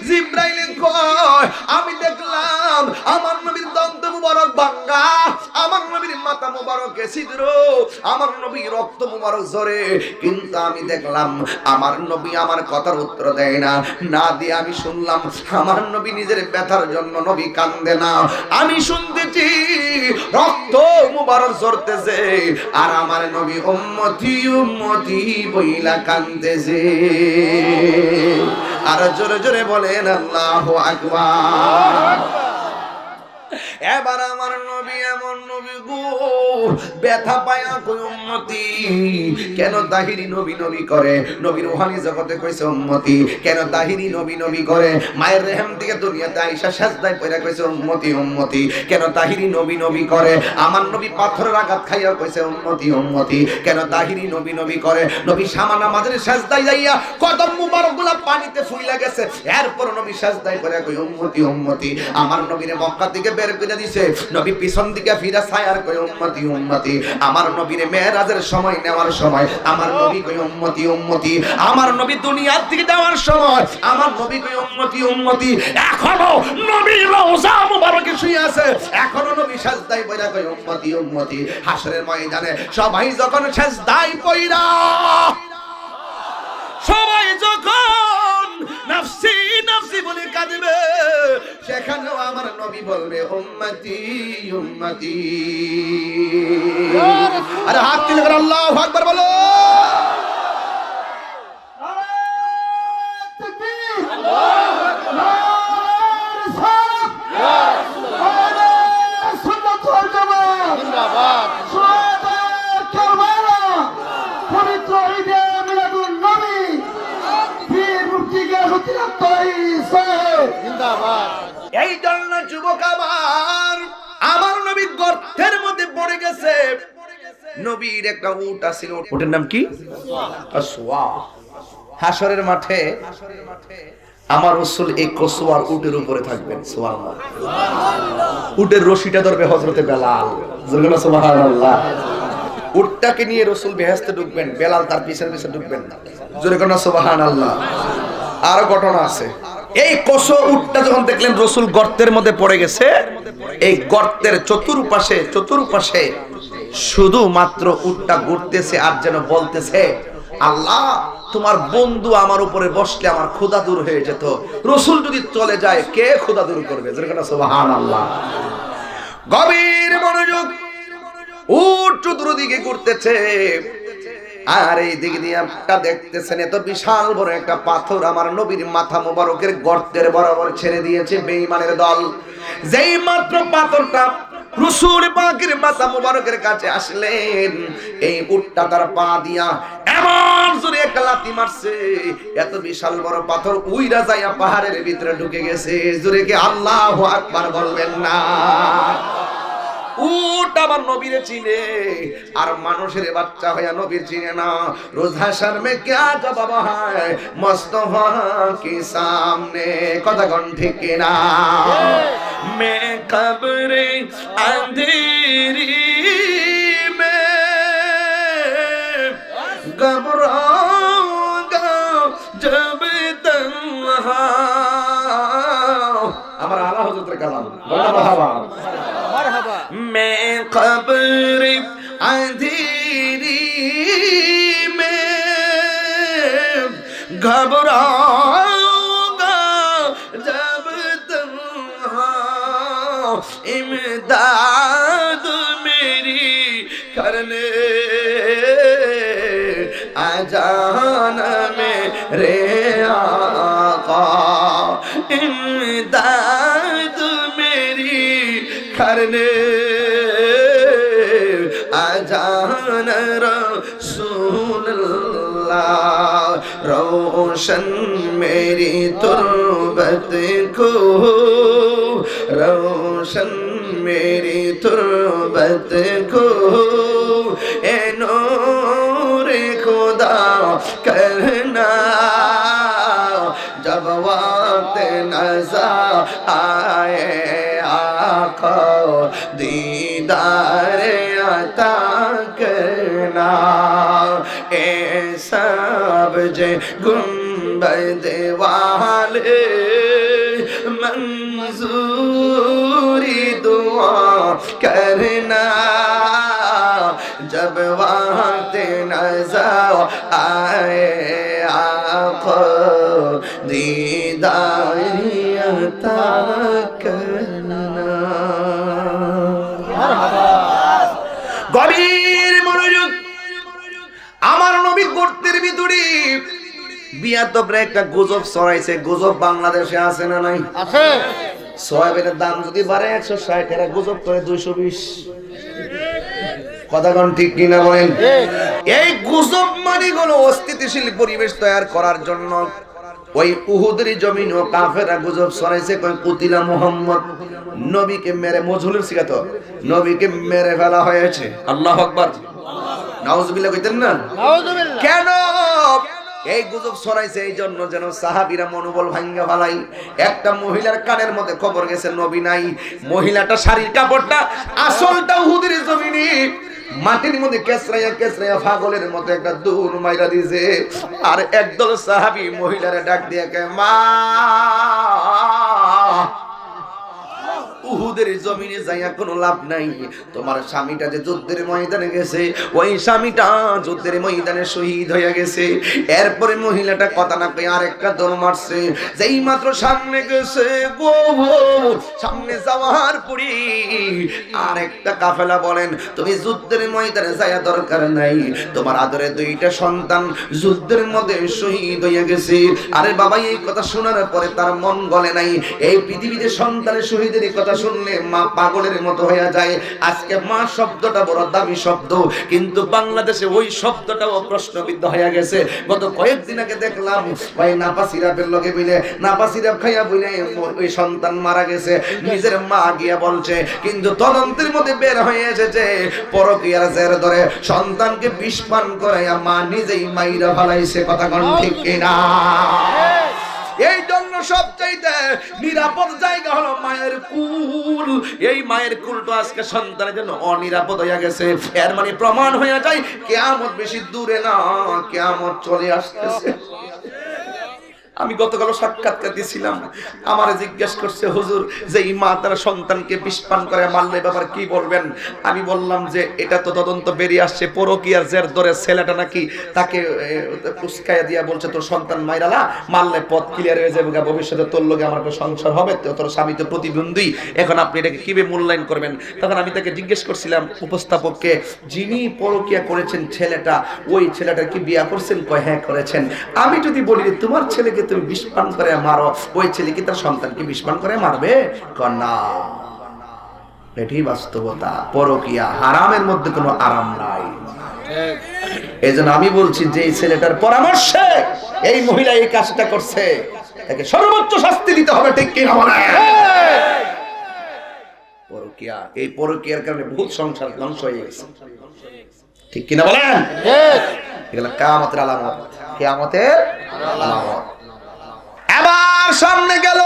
S1: জিবরাইল কয়, আমি দেখলাম আমার নবীর দন্ত মুবারক ভাঙা, আমার নবীর মাথা মুবারকে ছিদ্র, আমার নবী রক্ত মুবারক ঝরে, কিন্তু আমি দেখলাম আমার নবী আমার কথার উত্তর দেয় না। না দিয়ে আমি শুনলাম আমার নবী নিজের ব্যথার জন্য নবী কান্দে না, আমি শুনতেছি রক্ত মুবারক ঝরতেছে, আর আমার নবী উম্মতি উম্মতি বইলা কান্দেছে। আর জোরে জোরে বলেন আল্লাহু আকবার। এবার আমার নবী, এমন নবী গো, ব্যথা পায়া কই উম্মতি, কেন তাহিরি নবী নবী করে? নবী রূহানি জগতে কইছে উম্মতি, কেন তাহিরি নবী নবী করে? মায়ের রহম থেকে দুনিয়াতে আয়েশা সাজদায় পড়ে কইছে উম্মতি উম্মতি, কেন তাহিরি নবী নবী করে? আমার নবী পাথরের আঘাত খাইয়া কইছে উম্মতি উম্মতি, কেন তাহিরি নবী নবী করে? নবী সামা নামাজের সাজদায় যাইয়া কদম মুবারকগুলা পানিতে ফুইলা গেছে, এরপর নবী সাজদায় পড়ে কই উম্মতি উম্মতি। আমার নবীরে মক্কা থেকে বের করে দিছে, নবী পিছন দিকে ফিরা ছায়ার কই উম্মতি উম্মতি। আমার নবীরে মেরাজের সময় নেওয়ার সময় আমার নবী কই উম্মতি উম্মতি। আমার নবী দুনিয়ার থেকে যাওয়ার সময় আমার নবী কই উম্মতি উম্মতি। এখনো নবী রওজা মুবারকে শুয়ে আছে, এখনো নবী সাজদায় পড়া কই উম্মতি উম্মতি। হাসরের ময়দানে সবাই যখন সাজদায় পড়া, সবাই যখন নফসি নফসি বলে কাঁদবে, সেখানেও আমার নবী বলবে উম্মতি উম্মতি। আরে হাত তুলে করে আল্লাহু আকবার বলো। এই জন্য যুবক আমার নবী গর্তের মধ্যে পড়ে গেছে। নবীর একটা উট আছিল, উটের নাম কি? কসওয়া। হাসরের মাঠে আমার রাসূল এই কসওয়ার উটের উপরে থাকবেন। সুবহানাল্লাহ। উটের রশিটা ধরবে হযরতে বেলাল। জোরে সুবহানাল্লাহ। উটটাকে নিয়ে রাসূল বেহেশতে ঢুকবেন, বেলাল তার পিছনে পিছনে ঢুকবেন না। জোরে কোন সুবহানাল্লাহ। আরো ঘটনা আছে। এই কসো উটটা যখন দেখলেন রাসূল গর্তের মধ্যে পড়ে গেছে, এই গর্তের চতুর্পাশে শুধু মাত্র উটটা ঘুরতেছে আর যেন বলতেছে, আল্লাহ তোমার বন্ধু আমার উপরে বসলে আমার ক্ষুধা দূর হয়ে যেত, রাসূল যদি চলে যায় কে ক্ষুধা দূর করবে? সুবহানাল্লাহ। গভীর মনোযোগ। উট চতুর্দিকে ঘুরতেছে, আর এই দিক দিয়ে একটা দেখতেছেন এত বিশাল বড় একটা পাথর আমার নবীর মাথা মোবারকের গর্তের বরাবর ছেড়ে দিয়েছে বেঈমানের দল। যেই মাত্র পাথরটা রাসূল পাকের মাথা মোবারকের কাছে আসলেন, এই উটটা তার পা দিয়া এমন জোরে একটা লাথি মারছে, এত বিশাল বড় পাথর উইরা যাইয়া পাহাড়ের ভিতরে ঢুকে গেছে। জোরে কি আল্লাহু আকবার বলবেন না? উট আবার নবীরে চিনে, আর মানুষের বাচ্চা হইয়া নবীর চিনে না। রোজ হাশর মে ক্যা জবাব হয় মুস্তাফা के सामने, কথা কোন ঠিক না? মে কবরে अंधेरी में घबराऊंगा जब तन्हा। আমার আলা হযরতের কালাম, মারহাবা মারহাবা। मैं कब्र अंधेरी में घबराऊंगा जब तन्हा, इमदाद मेरी करने आजान मेरे आका, इमदाद मेरी करने आजान रसूलल्लाह, रोशन मेरी तुर्बत को, रोशन मेरी तुर्बत को, ए नूर खुदा करना, जब वक्त नज़र आए आका दीदार अता करना, ए सब्ज़ गुंबद वाले मंजूरी दुआ करना, जब वक्त नज़र आए आका दीदार अता करना। গভীর মনোযোগ। আমার নবী গর্তের ভিতরে বিয়াতবরে একটা গুজব ছড়াইছে। গুজব বাংলাদেশে আছে না নাই? আছে। সয়াবিনের দাম যদি বাড়ে 160, এরা গুজব করে 220। কথা কোন ঠিক কিনা বলেন? এই গুজব মানে হলো অস্থিতিশীল পরিবেশ তৈরি করার জন্য ওই উহুদের জমিন ও কাফেররা গুজব ছড়াইছে, কই কুতিলা মুহাম্মদ, নবীকে মেরে মজহুলের সিগাত নবীকে মেরে ফেলা হয়েছে। আল্লাহু আকবার, নাউজুবিল্লাহ কইতেন না? নাউজুবিল্লাহ। কেন এই গুজব ছড়াইছে? এই জন্য যেন সাহাবীরা মনোবল ভাঙ্গা ফেলাই। একটা মহিলার কানের মধ্যে খবর গেছে নবী নাই, মহিলাটা শাড়ির কাপড়টা আসলটা উহুদের জমিনে মাটির মধ্যে কেসরাইয়া কেসরাইয়া পাগলের মতো একটা দৌড় মাইরা দিয়েছে। আর একদল সাহাবী মহিলারে ডাক দিয়ে কে, মা উহুদের জমিনে যাইয়া কোনো লাভ নাই, তোমার স্বামীটা যে যুদ্ধের ময়দানে গেছে, ওই স্বামীটা যুদ্ধের ময়দানে শহীদ হয়ে গেছে। এরপরে মহিলাটা কথা না কই আরেকটা দৌড় মারছে। যেই মাত্র সামনে গেছে গো, সামনে যাওয়ার পরে আরেকটা কাফেলা বলেন, তুমি যুদ্ধের ময়দানে যাইয়া দরকার নাই, তোমার আদরে 2টা সন্তান যুদ্ধের মধ্যে শহীদ হয়ে গেছে। আরে বাবা, এই কথা শোনার পরে তার মন গলে নাই। এই পৃথিবীতে সন্তানের শহীদের কথা শুনলে মা পাগলের মতো হয়ে যায়। আজকে মা শব্দটা বড় দামি শব্দ, কিন্তু বাংলাদেশে ওই শব্দটাও প্রশ্নবিদ্ধ হয়ে গেছে। গত কয়েকদিন আগে দেখলাম ভাই নাপা সিরাপের লগে বইলে নাপা সিরাপ খাইয়া বইলে ওই সন্তান মারা গেছে, নিজের মা গিয়া বলছে। কিন্তু তদন্তের মধ্যে বের হয়ে এসেছে পরকীয়ার জের ধরে সন্তানকে বিষ পান করাইয়া মা নিজেই মাইরা ফেলাইছে। কথা কোন ঠিক কিনা? এই জন্য সবচাইতে নিরাপদ জায়গা হলো মায়ের কুল। এই মায়ের কুলটা আজকে সন্তানের জন্য অনিরাপদ হয়ে গেছে। এর মানে প্রমাণ হয়ে যায় কিয়ামত বেশি দূরে না, কিয়ামত চলে আসতেছে। আমি গতকাল সাক্ষাৎকার দিয়েছিলাম, আমার জিজ্ঞেস করছে হুজুর যে এই মা তার সন্তানকে বিষ পান করে মারলে ব্যাপার কি বলবেন? আমি বললাম যে এটা তো তদন্ত বেরিয়ে আসছে, পরকীয়ার জের ধরে ছেলেটা নাকি তাকে উস্কায়া দিয়া বলছে তোর সন্তান মাইরালা মারলে পথ ক্লিয়ার হয়ে যাবে, ভবিষ্যতে তোর লগে আমার সংসার হবে, তোর স্বামী তো প্রতিবন্ধী, এখন আপনি এটাকে কিভাবে মূল্যায়ন করবেন? তখন আমি তাকে জিজ্ঞেস করছিলাম উপস্থাপককে, যিনি পরকীয়া করেছেন ছেলেটা, ওই ছেলেটা কি বিয়া করছেন? কয় হ্যাঁ করেছেন। আমি যদি বলি তোমার ছেলেকে তুমি বিষ পান করে মারো, ওই ছেলে কি তার সন্তানকে বিষ পান করে মারবে? না, এটাই বাস্তবতা। পরকীয়া হারামের মধ্যে কোনো আরাম নাই। এই জন্য আমি বলছি যে এই ছেলেটার পরামর্শে এই মহিলা এই কাজটা করছে, তাকে সর্বোচ্চ শাস্তি দিতে হবে, ঠিক কি না বলেন? পরকীয়া, এই পরকীয়ার কারণে বহুত সংসার ধ্বংস হয়ে গেছে, ঠিক কি না বলেন? এগুলো কিয়ামতের আলামত, কিয়ামতের আলামত। এবার সামনে গেল,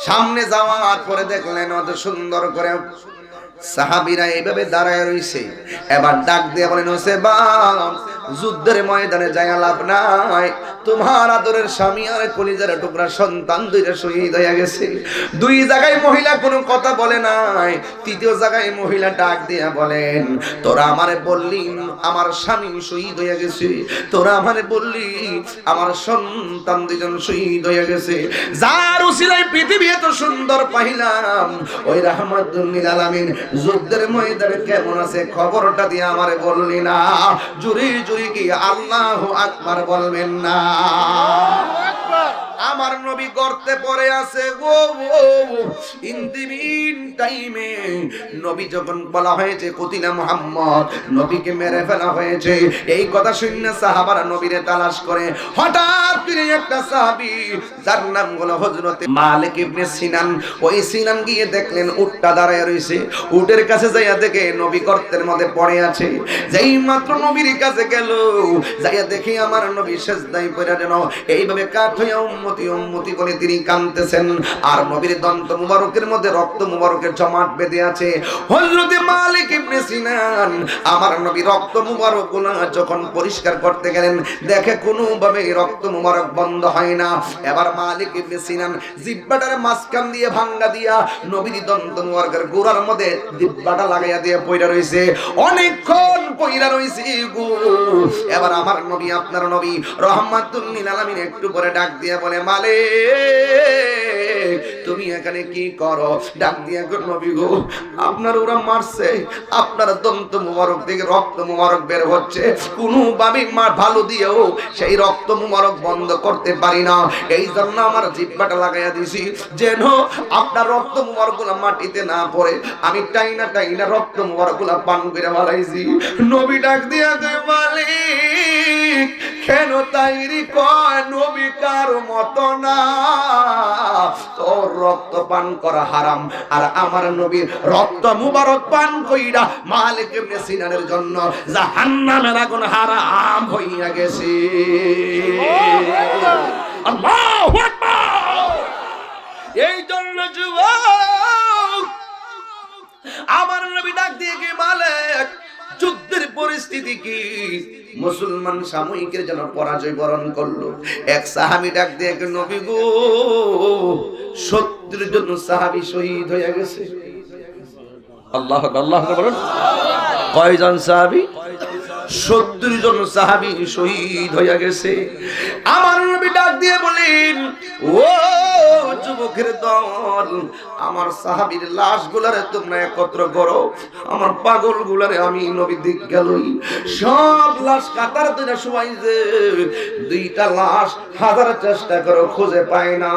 S1: সামনে যাওয়ার পরে দেখলেন অত সুন্দর করে সাহাবীরা এইভাবে দাঁড়ায় রইছে। এবার ডাক দিয়ে বলেন ওসেবা, যুদ্ধের ময়দানে যায় লাভ নাই, তোমার আদরের স্বামী আর কলিজার টুকরা সন্তান দুইটা শহীদ হয়ে গেছে। দুই জায়গায় মহিলা কোনো কথা বলে নাই, তৃতীয় জায়গায় মহিলা ডাক দিয়া বলেন তোরা আমারে বললি আমার স্বামী শহীদ হয়ে গেছে, তোরা আমারে বললি আমার সন্তান দুইজন শহীদ হয়ে গেছে, যার উসিলায় পৃথিবী এত সুন্দর পাইলাম, ওই রাহমাতুল লিল আলামিন যুদ্ধের ময়দানে কেমন আছে খবরটা দিয়ে আমারে বললি না? জুরি জুরি কি আল্লাহু আকবার বলবেন না? আমার নবী গর্তে পড়ে আছে গো। ইনদিমিন টাইমে নবী যখন বলা হয়েছে কুতিলা মুহাম্মদ, নবীকে মেরে ফেলা হয়েছে, এই কথা শুনে সাহাবারা নবীরে তালাশ করে হঠাৎ করে একটা সাহাবী যার নাম হলো হযরত মালিক ইবনে সিনান, ওই সিনান গিয়ে দেখলেন উটটা দাঁড়ায় রইছে, উটের কাছে যাইয়া দেখে নবী গর্তের মধ্যে পড়ে আছে। যেই মাত্র নবীর কাছে গেল, যাইয়া দেখি আমার নবী সেজদায় পড়ে যেন এইভাবে কাঠ হইয়া উম্মতি উম্মতি বলে তিনি কাঁদতেছেন, আর নবীর দন্ত মুবারকের মধ্যে রক্ত মুবারকের জমাট বেঁধে আছে। হযরত মালিক ইবনে সিনান আমার নবী রক্ত মুবারক গুলো যখন পরিষ্কার করতে গেলেন, দেখে কোনোভাবে রক্ত মুবারক বন্ধ হয় না। এবার মালিক ইবনে সিনান জিহ্বাটার মাঝখান দিয়ে ভাঙ্গা দিয়া নবীর দন্ত মুবারকের গোড়ার মধ্যে জিহ্বাটা লাগাইয়া দিয়ে পয়রা রইছে, অনেকক্ষণ পয়রা রইছে গো। এবার আমার নবী, আপনার নবী রাহমাতুল লিল আলামিন একটু পরে ডাক দিয়ে বলে মালিক তুমি এখানে কি করো? ডাক দিয়া নবী গো, আপনার ওরা মারছে, আপনার দন্ত মুবারক থেকে রক্ত মুবারক বের হচ্ছে, কোনোভাবে মার ভালো দিয়েও সেই রক্ত মুবারক বন্ধ করতে পারি না, এই জন্য আমার জিহ্বাটা লাগাইয়া দিছি যেন আপনার রক্ত মুবারক গুলা মাটিতে না পড়ে, আমি টাইনা টাইনা রক্ত মুবারক গুলা পান করে ফেলাইছি। নবী ডাক দিয়া কয় মালিক কেন তাইরি কয় নবী কার মত না, তোর রক্ত পান করা হারাম, আর আমার নবীর রক্ত মুবারক পান কইরা মালিক ইবনে সিনানের জন্য জাহান্নামের আগুন হারাম হইয়া গেছে। আল্লাহু আকবার। এই জন্য যুবক আমার নবী ডাক দিয়ে কি মালিক যুদ্ধের পরিস্থিতি কি? মুসলমান সাময়িকের জন্য পরাজয় বরণ করলো। এক সাহাবী ডাক দিয়ে নবী গো, 70 জন সাহাবী শহীদ হয়ে গেছে। আল্লাহু আকবার, আল্লাহু আকবার বলুন। কয়জন সাহাবী? 70 জন সাহাবী শহীদ হয়ে গেছে। আমার নবী ডাক দিয়ে বলেন ও যুবকের দল, আমার সাহাবীর লাশগুলারে তোমরা একত্র করো, আমার পাগলগুলারে আমি নবী দিক গেলই, সব লাশ কাতার ধরে শুয়াইছে, দুইটা লাশ হাজার চেষ্টা করো খুঁজে পায় না।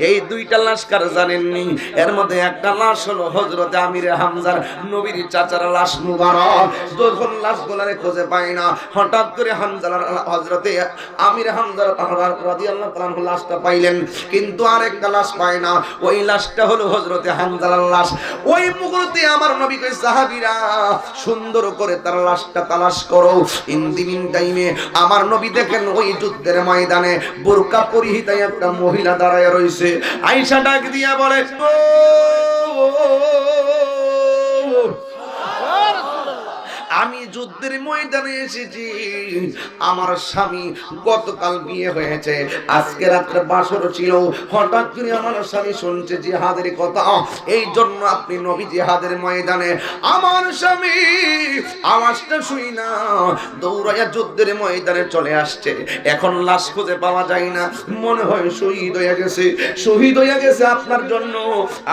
S1: এই দুইটা লাশ কার জানেননি? এর মধ্যে একটা লাশ হলো হযরত আমির হামজার, নবীর চাচার লাশ মুবারক। যখন লাশগুলারে খুঁজে পায় না, হঠাৎ করে হামজার হযরতে আমির হামজার রাদিয়াল্লাহু তাআলা লাশটা পাইলেন, কিন্তু আরেকটা লাশ পায় না। ওই লাশটা হলো হযরতে হামজার লাশ। ওই মুহূর্তে আমার নবী কই সাহাবীরা সুন্দর করে তার লাশটা তালাশ করো। ইনদিমিন টাইমে আমার নবী দেখেন ওই যুদ্ধের ময়দানে বোরকা পরিহিত একটা মহিলা দাঁড়ায় রইছে। আয়েশা ডাক দিয়া বলে আমি যুদ্ধের ময়দানে এসেছি। আমার স্বামী গতকাল বিয়ে হয়েছে, আজকে রাত্রে বাসর ছিল। হঠাৎ করে আমার স্বামী শুনছে জিহাদের কথা, এই জন্য আপনি নবী জিহাদের ময়দানে। আমার স্বামী আওয়াজটা শুই না দৌড়াইয়া যুদ্ধের ময়দানে চলে আসছে। এখন লাশ খুঁজে পাওয়া যায় না, মনে হয় শহীদ হয়ে গেছে। শহীদ হয়ে গেছে আপনার জন্য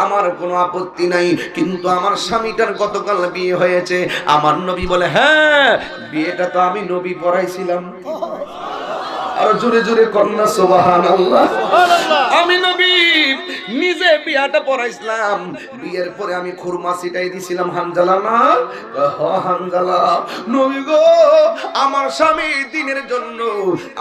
S1: আমার কোনো আপত্তি নাই, কিন্তু আমার স্বামীটার গতকাল বিয়ে হয়েছে। আমার নবী বলে, হ্যাঁ বিয়েটা তো আমি নবী পড়াইছিলাম। আর জোরে জোরে কন্যা সুবহানাল্লাহ। আমি নবী নিজে বিয়াটা পড়াইছিলাম, বিয়ের পরে আমি খুরমা ছিটাই দিছিলাম। হানজালা না হানজালা, নবী গো আমার স্বামী দিনের জন্য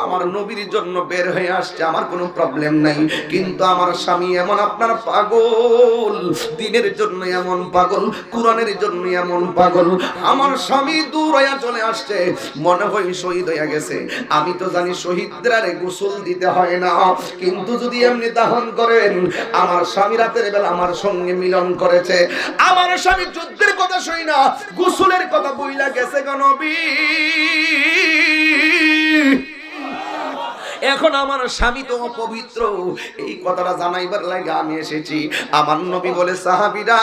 S1: আমার নবীর জন্য বের হয়ে আসছে, আমার কোনো প্রবলেম নাই, কিন্তু আমার স্বামী এমন আপনার পাগল, দিনের জন্য এমন পাগল, কোরআনের জন্য এমন পাগল। আমার স্বামী দূর হয়ে চলে আসছে, মনে হয় শহীদ হয়ে গেছে। আমি তো জানি শহীদদের আরে গোসল দিতে হয় না, কিন্তু যদি এমনি দাহন করেন, আমার স্বামী রাতের বেলা আমার সঙ্গে মিলন করেছে। আমার স্বামী যুদ্ধের কথা শুই না গোসলের কথা বইলা গেছে গো নবী। এখন আমার স্বামী তো অপবিত্র, এই কথাটা জানাইবার লাগে আমি এসেছি। আমার নবী বলে, সাহাবীরা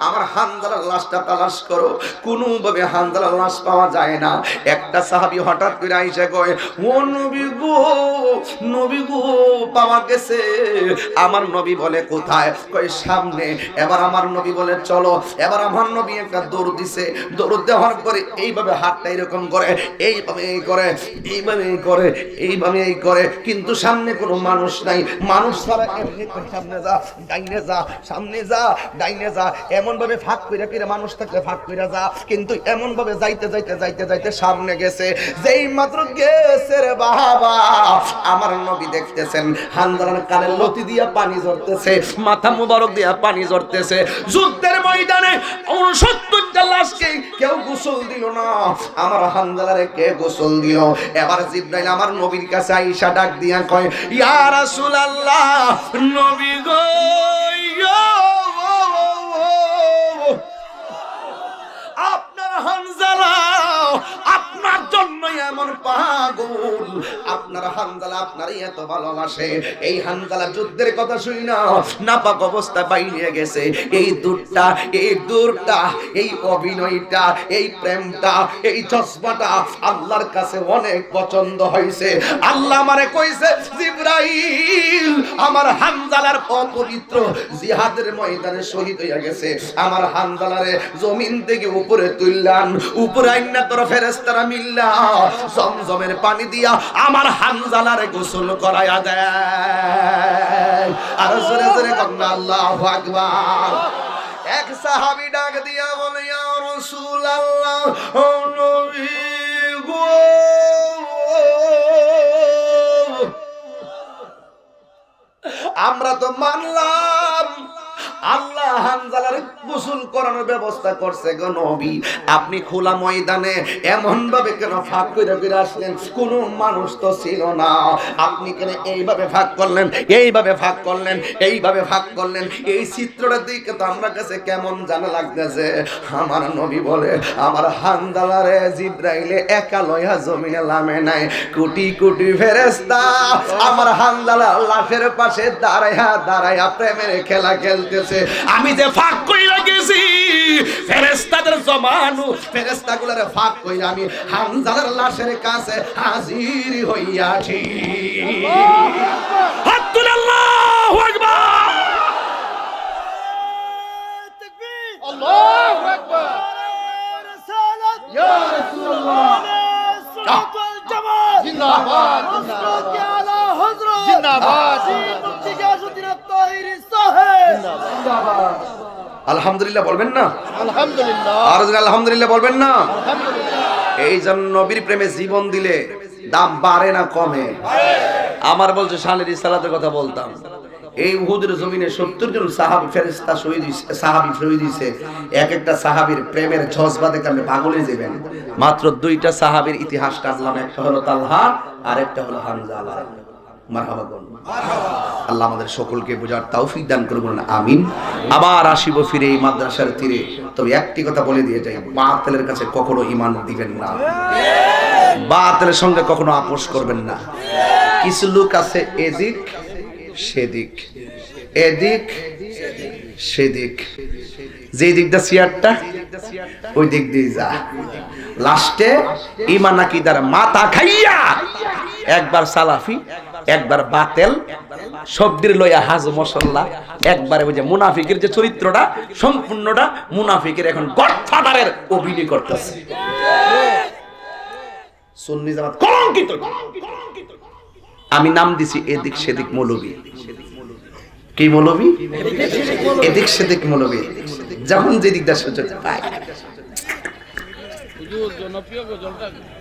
S1: আমার হানজালার লাশটা তালাশ করো। কোনোভাবে হানজালার লাশ পাওয়া যায় না। একটা সাহাবী হঠাৎ করে আইসা কয়, ও নবী গো, নবী গো পাওয়া গেছে। আমার নবী বলে, কোথায়? কয় সামনে। এবার আমার নবী বলে, চলো। এবার আমার নবী একটা দৌড় দিছে, দৌড় দেওয়ার পরে এইভাবে হাতটা এরকম করে, এইভাবে এই করে, এইভাবে এই করে, এইভাবে এই করে, কিন্তু সামনে কোনো মানুষ নাই। মানুষ ছাড়া এমনি সামনে যা, ডাইনে যা, সামনে যা, ডাইনে যা, এমন ভাবে ফাঁক কইরা কইরা মানুষ থাকলে ফাঁক কইরা যা, কিন্তু এমন ভাবে যাইতে যাইতে যাইতে যাইতে সামনে গেছে। যেই মাত্র গেছে রে বাবা, আমার নবী দেখতেছেন হানজালার কানে লতি দিয়া পানি ঝরতেছে, মাথা মুবারক দিয়া পানি ঝরতেছে। যুদ্ধের ময়দানে 69টা লাশকে কেউ গোসল দিল না, আমার হানজালারে কে গোসল দিল? এবার জিবরাইল আমার নবীর কাছে আইসা ডাক দিয়া কয়, ইয়া রাসূলুল্লাহ, নবী গো, আপনার হানজালা আপনার জন্য এমন পাগল, আপনার হানজালা আপনারই এত ভালোবাসে। এই হানজালা যুদ্ধের কথা শুই না নাপাক অবস্থা বাইরে গেছে। এই দূরটা, এই দূরটা, এই অভিনয়টা, এই প্রেমটা, এই চশমাটা আল্লাহর কাছে অনেক পছন্দ হয়েছে। আল্লাহ আমারে কইছে, জিবরাইল আমার হানজালার অপবিত্র জিহাদের ময়দানে শহীদ হয়ে গেছে, আমার হানজালারে জমিন থেকে উপরে তুললাম, উপরে আইনা তোর ফেরেশতারা মিল্লা জমজমের পানি দিয়া আমার হানজালারে গোসল করায়া দেয়। আর জোরে জোরে কন্না আল্লাহু আকবার। এক সাহাবী ডাক দিয়া বলে, ইয়া রাসূলুল্লাহ, ও নবী গো, আমরা তো মানলাম আল্লাহ হানজালার গোসল করানোর ব্যবস্থা করছে গো নবী, আপনি খোলা ময়দানে এমন ভাবে কেন ফাঁক করে ফিরে আসলেন? কোন মানুষ তো ছিল না, আপনি কেন এইভাবে ফাঁক করলেন, এইভাবে ফাঁক করলেন, এইভাবে ফাঁক করলেন? এই চিত্রটা দেখে তো আমার কাছে কেমন জানা লাগতেছে। আমার নবী বলে, আমার হানজালারে জিবরাইলে একা লইয়া জমিনে নামে নাই, কোটি কোটি ফেরেশতা আমার হানজালার লাশের পাশে দাঁড়ায়া দাঁড়ায়া প্রেমের খেলা খেলতেছে। আমি যে ফাঁক কইরা গেছি, ফেরেশতাদের জমানো ফেরেশতাগুলোরে ফাঁক কইরা আমি হানজালার লাশের কাছে হাজির হইয়াছি। হাত তুলে আল্লাহু আকবার, তাকবীর, আল্লাহু আকবার, রিসালাত ইয়া রাসূলুল্লাহ, সালাত ওয়াল জামাত জিন্দাবাদ, জিন্দাবাদ, আলা হযরত জিন্দাবাদ, মুক্তিগাজউদ্দিন আত-তাহিরি সাহেব জিন্দাবাদ। আলহামদুলিল্লাহ বলবেন না? আলহামদুলিল্লাহ। আর আলহামদুলিল্লাহ বলবেন না? আলহামদুলিল্লাহ। এই জন্য নবীর প্রেমে জীবন দিলে দাম বাড়ে না কমে? আমার বলছে শালের সালাতের কথা বলতাম। এই উহুদের জমিনে 70 জন সাহাবী ফেরেশতা শহীদ হইছে, সাহাবী শহীদ হইছে। এক একটা সাহাবীর প্রেমের জজবা দেখে আপনি পাগল হয়ে যাবেন। মাত্র 2টা সাহাবীর ইতিহাসটা আসলাম, একটা হলো তালহা আর একটা হলো হানজালা। মারহাবা বলুন। আল্লাহ আমাদের সকলকে বোঝার তৌফিক দান করুন, আমিন। আবার আসিব ফিরে এই মাদ্রাসার তীরে, তবে একটি কথা বলে দিয়ে যাই, বাতিলের কাছে কখনো ঈমান দিবেন না, বাতিলের সঙ্গে কখনো আপোষ করবেন না। কিছু লোক আছে এদিক সেদিক, এদিক সেদিক, যে দিকটা চেয়ারটা ওই দিক দিয়ে যা, লাস্টে ঈমান আকীদার মাথা খাইয়া একবার সালাফি একবার বাতেল শব্দের লইয়া হাজ মশাল্লা, একবারে ওই যে মুনাফিকের যে চরিত্রটা সম্পূর্ণটা মুনাফিকের এখন গডফাদারের অভিনয় করতেছে। সুন্নি জামাত কলঙ্কিত। আমি নাম দিছি এদিক সেদিক মৌলবী। কি মৌলবী? এদিক সেদিক মৌলবী। যখন যে দিকটা সুযোগ পায়